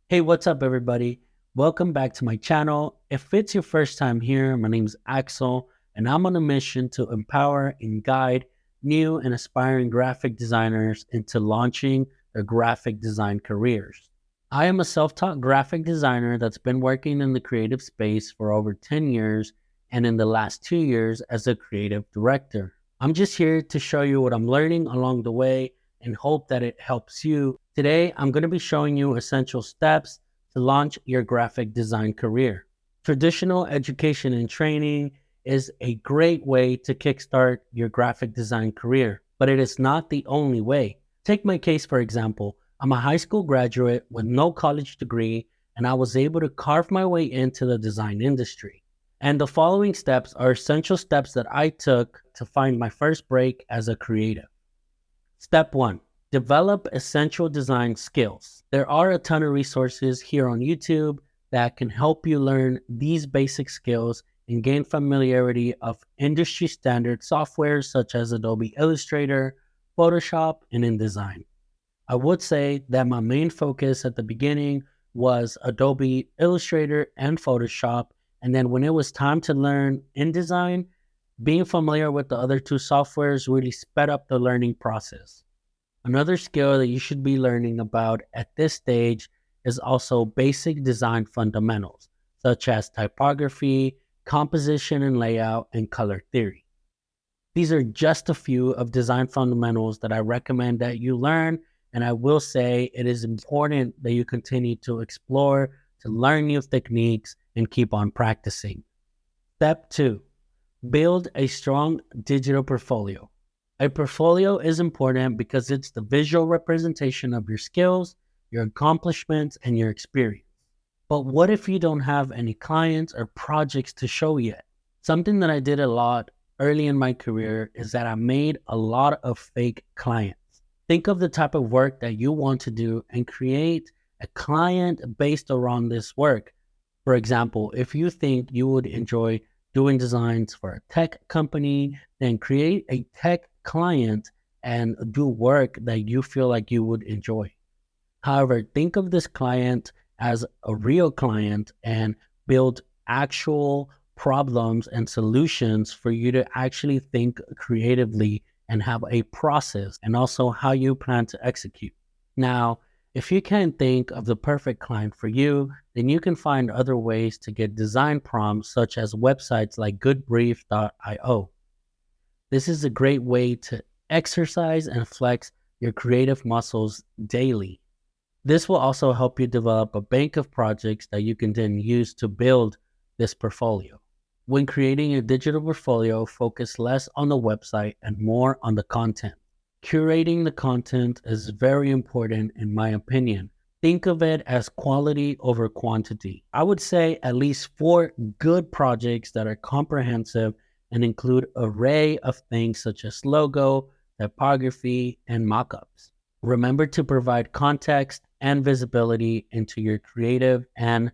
Hey, what's up, everybody? Welcome back to my channel. If it's your first time here, my name's Axel, and I'm on a mission to empower and guide new and aspiring graphic designers into launching their graphic design careers. I am a self-taught graphic designer that's been working in the creative space for over 10 years, and in the last 2 years as a creative director. I'm just here to show you what I'm learning along the way and hope that it helps you. Today, I'm going to be showing you essential steps to launch your graphic design career. Traditional education and training is a great way to kickstart your graphic design career, but it is not the only way. Take my case, for example. I'm a high school graduate with no college degree, and I was able to carve my way into the design industry. And the following steps are essential steps that I took to find my first break as a creative. Step 1. Develop essential design skills. There are a ton of resources here on YouTube that can help you learn these basic skills and gain familiarity of industry standard softwares such as Adobe Illustrator, Photoshop, and InDesign. I would say that my main focus at the beginning was Adobe Illustrator and Photoshop, and then when it was time to learn InDesign, being familiar with the other two softwares really sped up the learning process. Another skill that you should be learning about at this stage is also basic design fundamentals, such as typography, composition and layout, and color theory. These are just a few of design fundamentals that I recommend that you learn, and I will say it is important that you continue to explore, to learn new techniques, and keep on practicing. Step 2. Build a strong digital portfolio. A portfolio is important because it's the visual representation of your skills, your accomplishments, and your experience. But what if you don't have any clients or projects to show yet? Something that I did a lot early in my career is that I made a lot of fake clients. Think of the type of work that you want to do and create a client based around this work. For example, if you think you would enjoy doing designs for a tech company, then create a tech client and do work that you feel like you would enjoy. However, think of this client as a real client and build actual problems and solutions for you to actually think creatively and have a process and also how you plan to execute. Now, if you can't think of the perfect client for you, then you can find other ways to get design prompts such as websites like goodbrief.io. This is a great way to exercise and flex your creative muscles daily. This will also help you develop a bank of projects that you can then use to build this portfolio. When creating a digital portfolio, focus less on the website and more on the content. Curating the content is very important in my opinion. Think of it as quality over quantity. I would say at least 4 good projects that are comprehensive and include an array of things such as logo, typography, and mockups. Remember to provide context and visibility into your creative and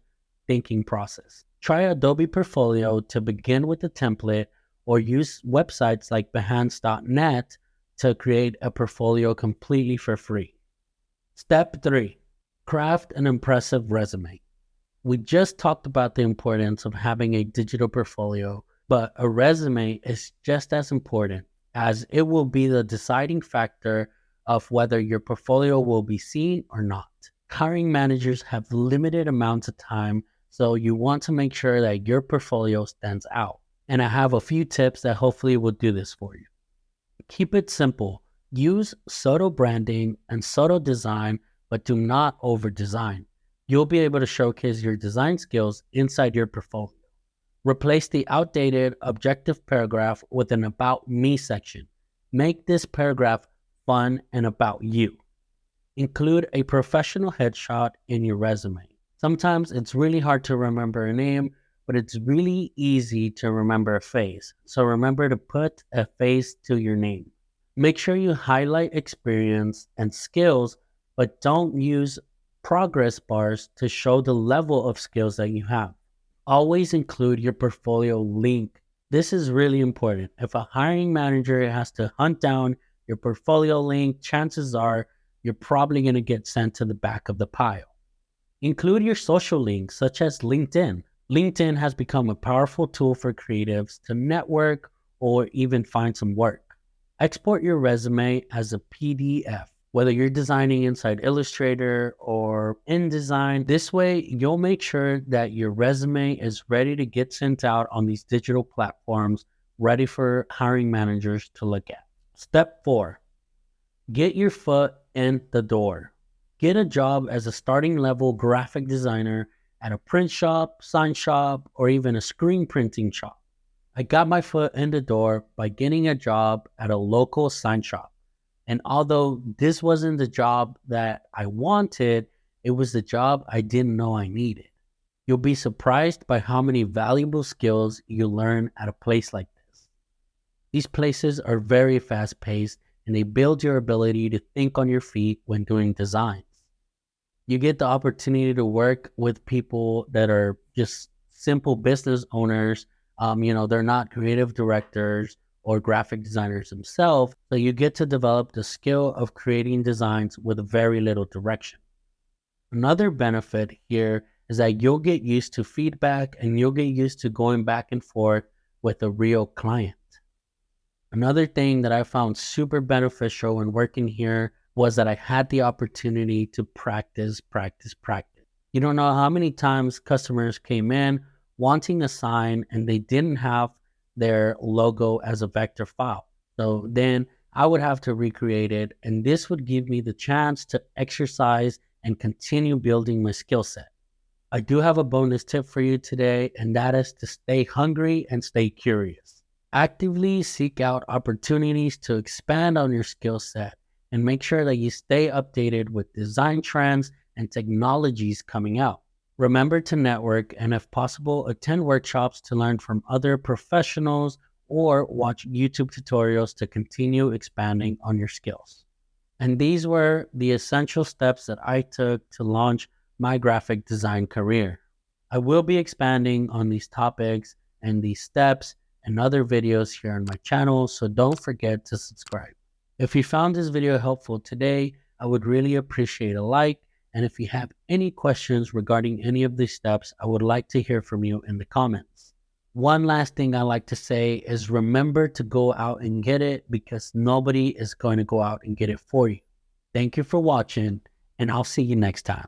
thinking process. Try Adobe Portfolio to begin with a template or use websites like behance.net to create a portfolio completely for free. Step 3. Craft an impressive resume. We just talked about the importance of having a digital portfolio, but a resume is just as important as it will be the deciding factor of whether your portfolio will be seen or not. Hiring managers have limited amounts of time, so you want to make sure that your portfolio stands out. And I have a few tips that hopefully will do this for you. Keep it simple. Use subtle branding and subtle design, but do not over-design. You'll be able to showcase your design skills inside your portfolio. Replace the outdated objective paragraph with an About Me section. Make this paragraph fun and about you. Include a professional headshot in your resume. Sometimes it's really hard to remember a name, but it's really easy to remember a face. So remember to put a face to your name. Make sure you highlight experience and skills, but don't use progress bars to show the level of skills that you have. Always include your portfolio link. This is really important. If a hiring manager has to hunt down your portfolio link, chances are you're probably going to get sent to the back of the pile. Include your social links, such as LinkedIn. LinkedIn has become a powerful tool for creatives to network or even find some work. Export your resume as a PDF, whether you're designing inside Illustrator or InDesign. This way, you'll make sure that your resume is ready to get sent out on these digital platforms, ready for hiring managers to look at. Step 4, get your foot in the door. Get a job as a starting level graphic designer at a print shop, sign shop, or even a screen printing shop. I got my foot in the door by getting a job at a local sign shop. And although this wasn't the job that I wanted, it was the job I didn't know I needed. You'll be surprised by how many valuable skills you learn at a place like this. These places are very fast paced and they build your ability to think on your feet when doing designs. You get the opportunity to work with people that are just simple business owners. They're not creative directors or graphic designers themselves. So you get to develop the skill of creating designs with very little direction. Another benefit here is that you'll get used to feedback and you'll get used to going back and forth with a real client. Another thing that I found super beneficial when working here was that I had the opportunity to practice. You don't know how many times customers came in wanting a sign and they didn't have their logo as a vector file. So then I would have to recreate it, and this would give me the chance to exercise and continue building my skill set. I do have a bonus tip for you today, and that is to stay hungry and stay curious. Actively seek out opportunities to expand on your skill set and make sure that you stay updated with design trends and technologies coming out. Remember to network and, if possible, attend workshops to learn from other professionals or watch YouTube tutorials to continue expanding on your skills. And these were the essential steps that I took to launch my graphic design career. I will be expanding on these topics and these steps and other videos here on my channel, so don't forget to subscribe. If you found this video helpful today, I would really appreciate a like, and if you have any questions regarding any of these steps, I would like to hear from you in the comments. One last thing I like to say is remember to go out and get it, because nobody is going to go out and get it for you. Thank you for watching, and I'll see you next time.